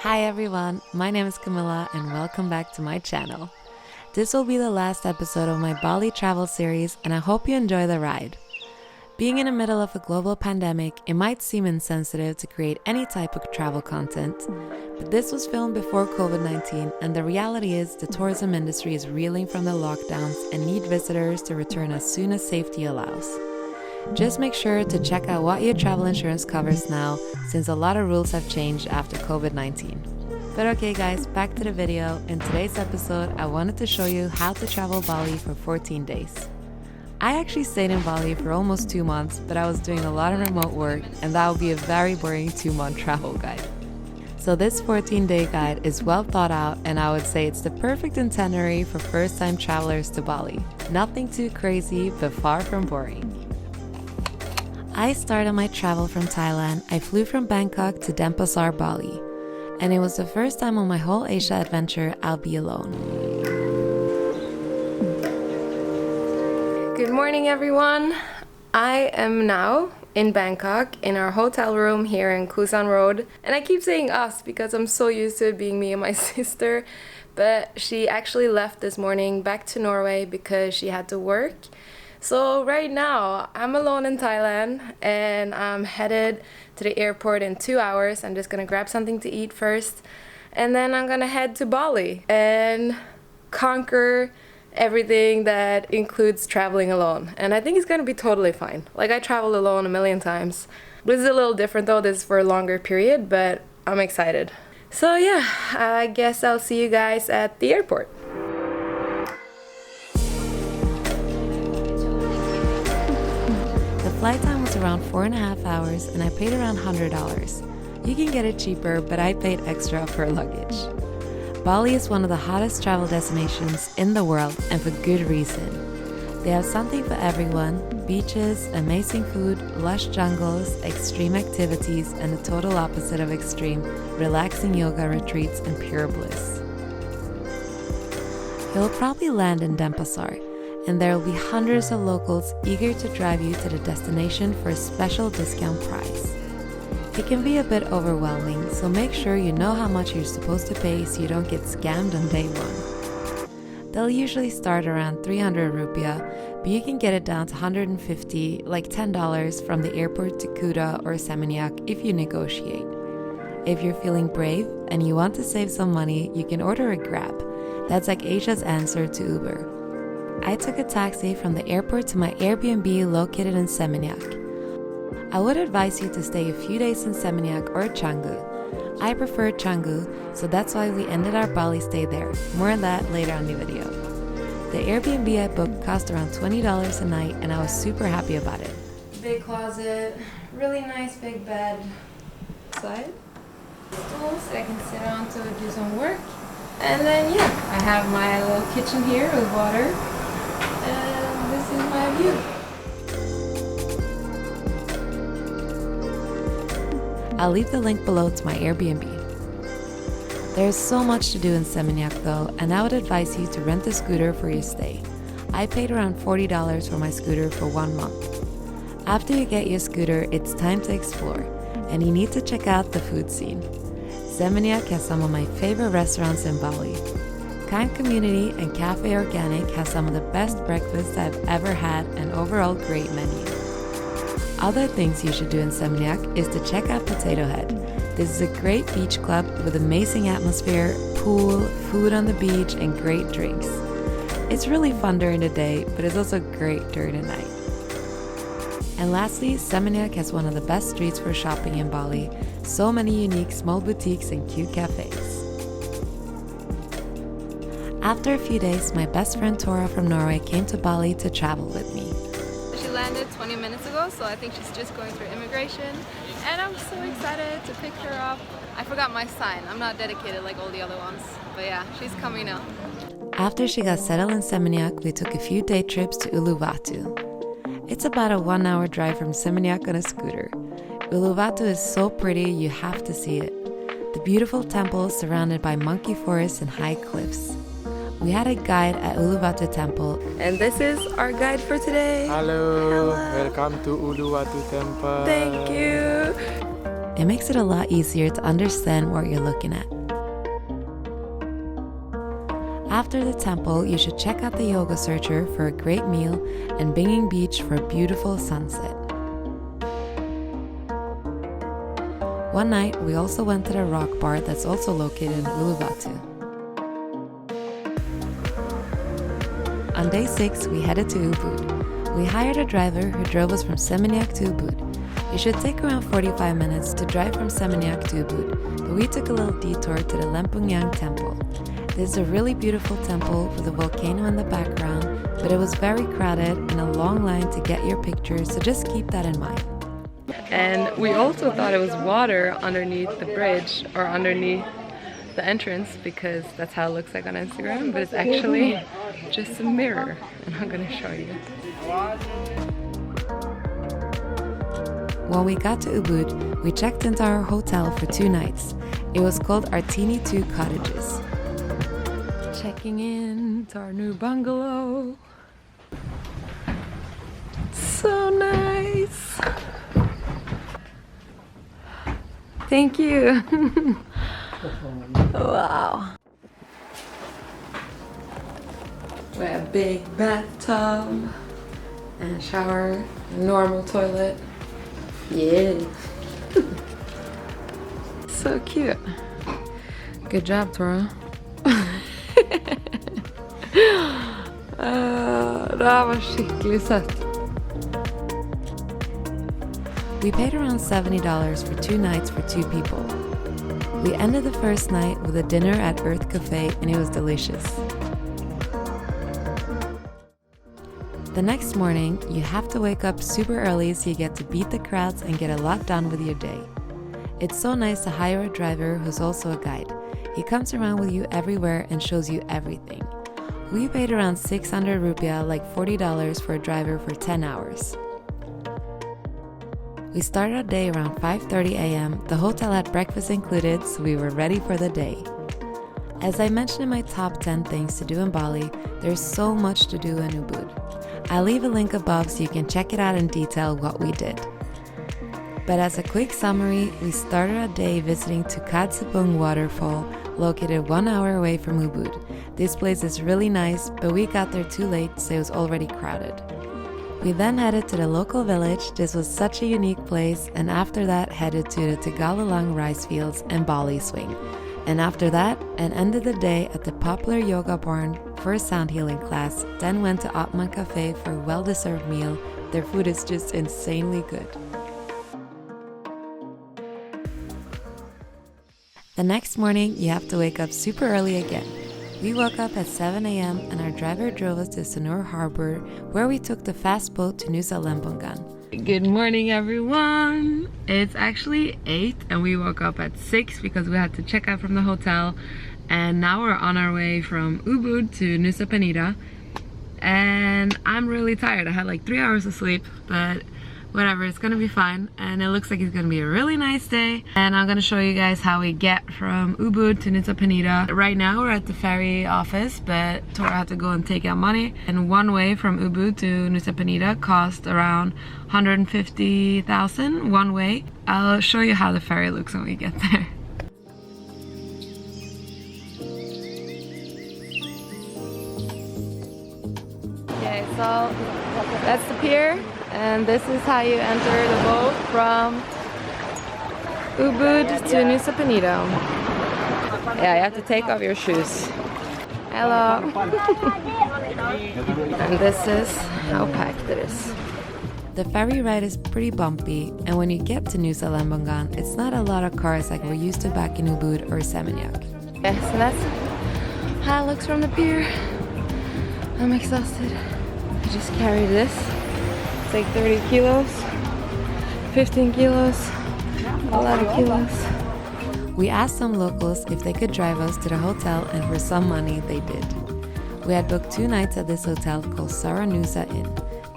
Hi everyone, my name is Camilla and welcome back to my channel. This will be the last episode of my Bali travel series and I hope you enjoy the ride. Being in the middle of a global pandemic, it might seem insensitive to create any type of travel content, but this was filmed before COVID-19 and the reality is the tourism industry is reeling from the lockdowns and need visitors to return as soon as safety allows. Just make sure to check out what your travel insurance covers now, since a lot of rules have changed after COVID-19. But okay guys, back to the video. In today's episode, I wanted to show you how to travel Bali for 14 days. I actually stayed in Bali for almost 2 months, but I was doing a lot of remote work and that would be a very boring 2-month travel guide. So this 14-day guide is well thought out and I would say it's the perfect itinerary for first-time travelers to Bali. Nothing too crazy, but far from boring. I started my travel from Thailand. I flew from Bangkok to Denpasar, Bali. And it was the first time on my whole Asia adventure I'll be alone. Good morning everyone. I am now in Bangkok in our hotel room here in Kusan Road. And I keep saying us because I'm so used to it being me and my sister. But she actually left this morning back to Norway because she had to work. So right now, I'm alone in Thailand and I'm headed to the airport in 2 hours. I'm just gonna grab something to eat first and then I'm gonna head to Bali and conquer everything that includes traveling alone. And I think it's gonna be totally fine. Like I traveled alone a million times. This is a little different though, this is for a longer period, but I'm excited. So yeah, I guess I'll see you guys at the airport. The flight time was around 4.5 hours and I paid around $100. You can get it cheaper, but I paid extra for luggage. Bali is one of the hottest travel destinations in the world and for good reason. They have something for everyone: beaches, amazing food, lush jungles, extreme activities, and the total opposite of extreme, relaxing yoga retreats and pure bliss. You'll probably land in Denpasar, and there will be hundreds of locals eager to drive you to the destination for a special discount price. It can be a bit overwhelming, so make sure you know how much you're supposed to pay so you don't get scammed on day one. They'll usually start around 300 rupiah, but you can get it down to 150, like $10 from the airport to Kuta or Seminyak if you negotiate. If you're feeling brave and you want to save some money, you can order a Grab. That's like Asia's answer to Uber. I took a taxi from the airport to my Airbnb located in Seminyak. I would advise you to stay a few days in Seminyak or Canggu. I prefer Canggu, so that's why we ended our Bali stay there. More on that later on the video. The Airbnb I booked cost around $20 a night and I was super happy about it. Big closet, really nice big bed. Side stools that I can sit on to do some work. And then yeah, I have my little kitchen here with water. And this is my view. I'll leave the link below to my Airbnb. There's so much to do in Seminyak though, and I would advise you to rent a scooter for your stay. I paid around $40 for my scooter for 1 month. After you get your scooter, it's time to explore, and you need to check out the food scene. Seminyak has some of my favorite restaurants in Bali. Kind Community and Cafe Organic has some of the best breakfasts I've ever had and overall great menu. Other things you should do in Seminyak is to check out Potato Head. This is a great beach club with amazing atmosphere, pool, food on the beach, and great drinks. It's really fun during the day, but it's also great during the night. And lastly, Seminyak has one of the best streets for shopping in Bali. So many unique small boutiques and cute cafes. After a few days, my best friend Tora from Norway came to Bali to travel with me. She landed 20 minutes ago, so I think she's just going through immigration. And I'm so excited to pick her up. I forgot my sign. I'm not dedicated like all the other ones. But yeah, she's coming now. After she got settled in Seminyak, we took a few day trips to Uluwatu. It's about a 1-hour drive from Seminyak on a scooter. Uluwatu is so pretty, you have to see it. The beautiful temple is surrounded by monkey forests and high cliffs. We had a guide at Uluwatu temple. And this is our guide for today. Hello. Welcome to Uluwatu temple. Thank you. it makes it a lot easier to understand what you're looking at. After the temple, you should check out the Yoga Searcher for a great meal and Binging Beach for a beautiful sunset. One night, we also went to the rock bar that's also located in Uluwatu. On day 6, we headed to Ubud. We hired a driver who drove us from Seminyak to Ubud. It should take around 45 minutes to drive from Seminyak to Ubud, but we took a little detour to the Lembongan temple. This is a really beautiful temple with a volcano in the background, but it was very crowded and a long line to get your picture, so just keep that in mind. And we also thought it was water underneath the bridge or underneath the entrance because that's how it looks like on Instagram, but it's actually just a mirror, and I'm gonna show you. When we got to Ubud, we checked into our hotel for 2 nights. It was called Artini 2 Cottages. Checking in to our new bungalow. So nice. Thank you. Wow. We have a big bathtub and shower, normal toilet. Yeah. So cute. Good job, Tora. Det här var skickligt sött. We paid around $70 for 2 nights for 2 people. We ended the first night with a dinner at Earth Cafe and it was delicious. The next morning, you have to wake up super early so you get to beat the crowds and get a lot done with your day. It's so nice to hire a driver who's also a guide. He comes around with you everywhere and shows you everything. We paid around 600 rupiah, like $40 for a driver for 10 hours. We started our day around 5:30 a.m. The hotel had breakfast included, so we were ready for the day. As I mentioned in my top 10 things to do in Bali, there's so much to do in Ubud. I'll leave a link above so you can check it out in detail what we did. But as a quick summary, we started our day visiting Tukadzipung waterfall, located 1 hour away from Ubud. This place is really nice, but we got there too late, so it was already crowded. We then headed to the local village. This was such a unique place, and after that headed to the Tegalalang rice fields and Bali swing. And after that, and ended the day at the popular yoga barn for a sound healing class, then went to Atman Cafe for a well-deserved meal. Their food is just insanely good. The next morning, you have to wake up super early again. We woke up at 7 a.m. and our driver drove us to Sanur Harbor, where we took the fast boat to Nusa Lembongan. Good morning, everyone! It's actually 8 and we woke up at 6 because we had to check out from the hotel. And now we're on our way from Ubud to Nusa Penida. And I'm really tired. I had like 3 hours of sleep, but whatever, it's gonna be fine. And it looks like it's gonna be a really nice day. And I'm gonna show you guys how we get from Ubud to Nusa Penida. Right now we're at the ferry office, but Tora had to go and take out money. And one way from Ubud to Nusa Penida cost around 150,000 one way. I'll show you how the ferry looks when we get there. Okay, so that's the pier. And this is how you enter the boat from Ubud to Nusa Penida. Yeah, you have to take off your shoes. Hello. And this is how packed it is. The ferry ride is pretty bumpy, and when you get to Nusa Lembongan, it's not a lot of cars like we're used to back in Ubud or Seminyak. Yeah, so that's how it looks from the pier. I'm exhausted. I just carried this. It's like 30 kilos, 15 kilos, a lot of kilos. We asked some locals if they could drive us to the hotel, and for some money they did. We had booked 2 nights at this hotel called Nusa Inn,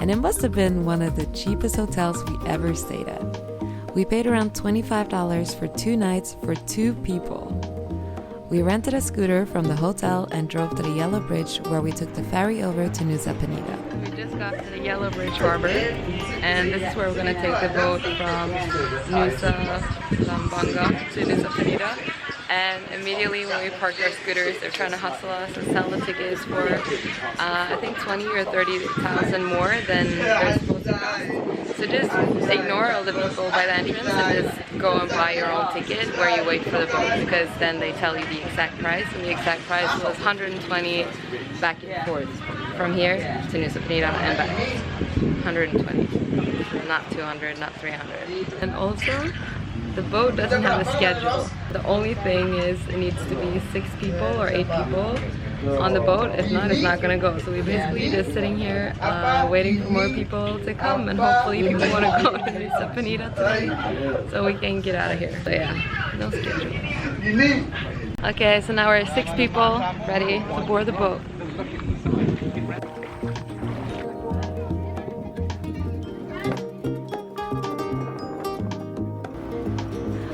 and it must have been one of the cheapest hotels we ever stayed at. We paid around $25 for 2 nights for 2 people. We rented a scooter from the hotel and drove to the Yellow Bridge where we took the ferry over to Nusa Penida. We just got to the Yellow Bridge harbor and this is where we're going to take the boat from Nusa Lembongan to Nusa Penida. And immediately when we parked our scooters, they're trying to hustle us and sell the tickets for I think 20 or 30,000 more than they're supposed to cost. So just ignore all the people by the entrance and just go and buy your own ticket where you wait for the boat, because then they tell you the exact price, and the exact price was 120 back and forth from here to Nusa Penida and back. 120, not 200, not 300. And also, the boat doesn't have a schedule. The only thing is it needs to be 6 people or 8 people on the boat. If not, it's not gonna go. So we're basically just sitting here waiting for more people to come, and hopefully people want to go to Nusa Penida today so we can get out of here. So yeah, no schedule. Okay, so now we're 6 people ready to board the boat.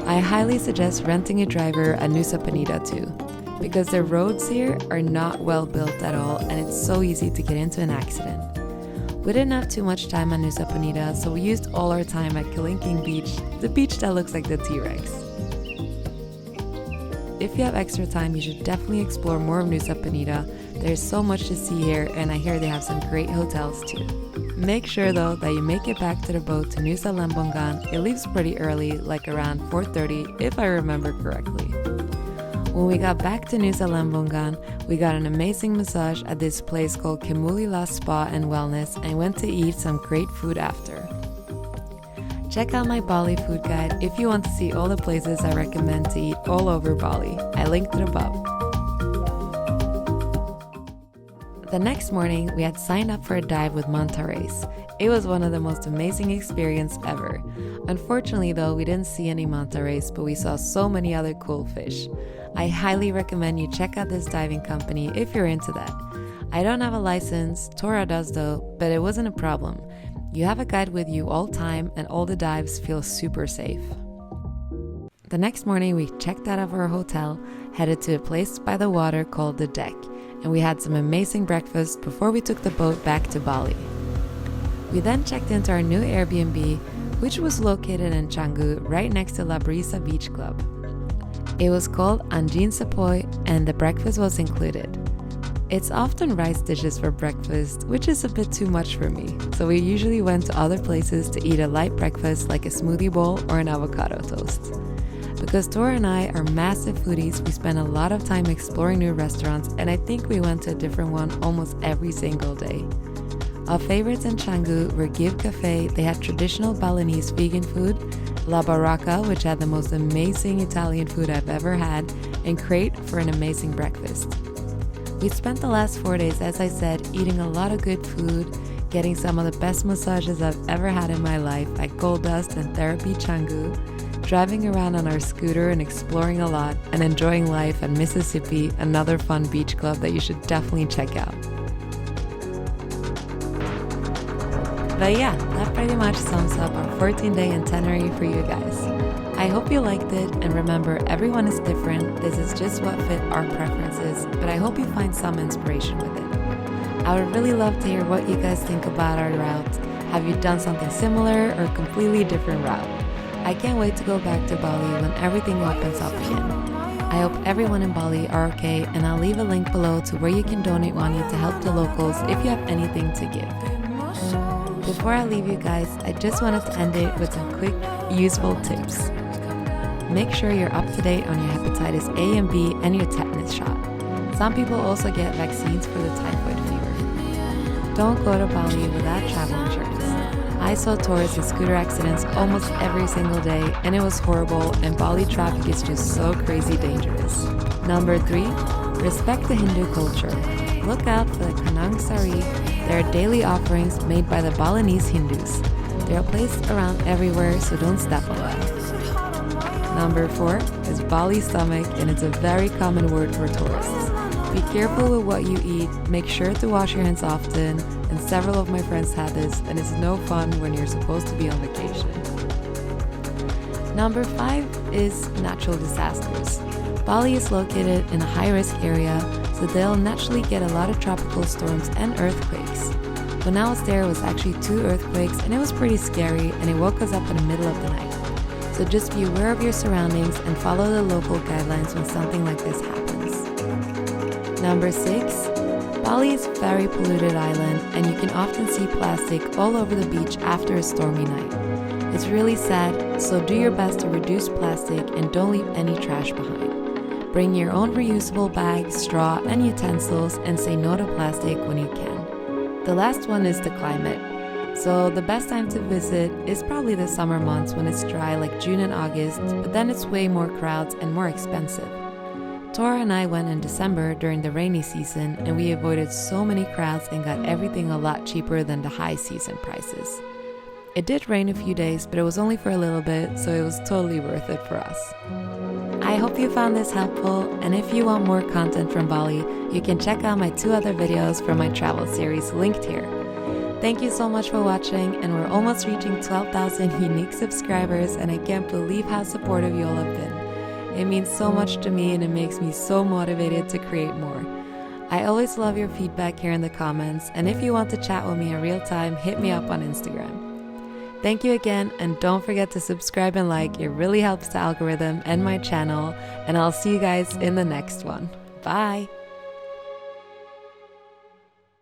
I highly suggest renting a driver at Nusa Penida too, because the roads here are not well built at all and it's so easy to get into an accident. We didn't have too much time at Nusa Penida, so we used all our time at Kalinking Beach, the beach that looks like the T-Rex. If you have extra time, you should definitely explore more of Nusa Penida. There's so much to see here, and I hear they have some great hotels too. Make sure though that you make it back to the boat to Nusa Lembongan. It leaves pretty early, like around 4:30 if I remember correctly. When we got back to Nusa Lembongan, we got an amazing massage at this place called Camilla Spa and Wellness and went to eat some great food after. Check out my Bali food guide if you want to see all the places I recommend to eat all over Bali. I linked it above. The next morning, we had signed up for a dive with manta rays. It was one of the most amazing experiences ever. Unfortunately though, we didn't see any manta rays, but we saw so many other cool fish. I highly recommend you check out this diving company if you're into that. I don't have a license, Tora does though, but it wasn't a problem. You have a guide with you all time and all the dives feel super safe. The next morning we checked out of our hotel, headed to a place by the water called The Deck, and we had some amazing breakfast before we took the boat back to Bali. We then checked into our new Airbnb, which was located in Canggu, right next to La Brisa Beach Club. It was called Anjin Sepoy and the breakfast was included. It's often rice dishes for breakfast, which is a bit too much for me, so we usually went to other places to eat a light breakfast like a smoothie bowl or an avocado toast. Because Tora and I are massive foodies, we spend a lot of time exploring new restaurants, and I think we went to a different one almost every single day. Our favorites in Canggu were Give Cafe. They had traditional Balinese vegan food, La Baracca, which had the most amazing Italian food I've ever had, and Crate for an amazing breakfast. We spent the last 4 days, as I said, eating a lot of good food, getting some of the best massages I've ever had in my life at Gold Dust and Therapy Canggu, driving around on our scooter and exploring a lot, and enjoying life at Mississippi, another fun beach club that you should definitely check out. But yeah, that pretty much sums up our 14-day itinerary for you guys. I hope you liked it, and remember, everyone is different. This is just what fit our preferences, but I hope you find some inspiration with it. I would really love to hear what you guys think about our route. Have you done something similar or completely different route? I can't wait to go back to Bali when everything opens up again. I hope everyone in Bali are okay, and I'll leave a link below to where you can donate money to help the locals if you have anything to give. Before I leave you guys, I just wanted to end it with some quick, useful tips. Make sure you're up to date on your hepatitis A and B and your tetanus shot. Some people also get vaccines for the typhoid fever. Don't go to Bali without travel insurance. I saw tourists in scooter accidents almost every single day, and it was horrible, and Bali traffic is just so crazy dangerous. Number 3, respect the Hindu culture. Look out for the Kanang Sari. There are daily offerings made by the Balinese Hindus. They are placed around everywhere, so don't step on them. Number 4 is Bali stomach, and it's a very common word for tourists. Be careful with what you eat, make sure to wash your hands often, and several of my friends had this, and it's no fun when you're supposed to be on vacation. Number 5 is natural disasters. Bali is located in a high-risk area, so they'll naturally get a lot of tropical storms and earthquakes. When I was there, it was actually 2 earthquakes, and it was pretty scary, and it woke us up in the middle of the night. So just be aware of your surroundings and follow the local guidelines when something like this happens. Number 6. Bali is a very polluted island, and you can often see plastic all over the beach after a stormy night. It's really sad, so do your best to reduce plastic and don't leave any trash behind. Bring your own reusable bags, straw, and utensils, and say no to plastic when you can. The last one is the climate. So the best time to visit is probably the summer months when it's dry like June and August, but then it's way more crowds and more expensive. Tora and I went in December during the rainy season, and we avoided so many crowds and got everything a lot cheaper than the high season prices. It did rain a few days, but it was only for a little bit, so it was totally worth it for us. I hope you found this helpful, and if you want more content from Bali, you can check out my 2 other videos from my travel series linked here. Thank you so much for watching, and we're almost reaching 12,000 unique subscribers, and I can't believe how supportive you all have been. It means so much to me, and it makes me so motivated to create more. I always love your feedback here in the comments, and if you want to chat with me in real time, hit me up on Instagram. Thank you again, and don't forget to subscribe and like. It really helps the algorithm and my channel, and I'll see you guys in the next one. Bye!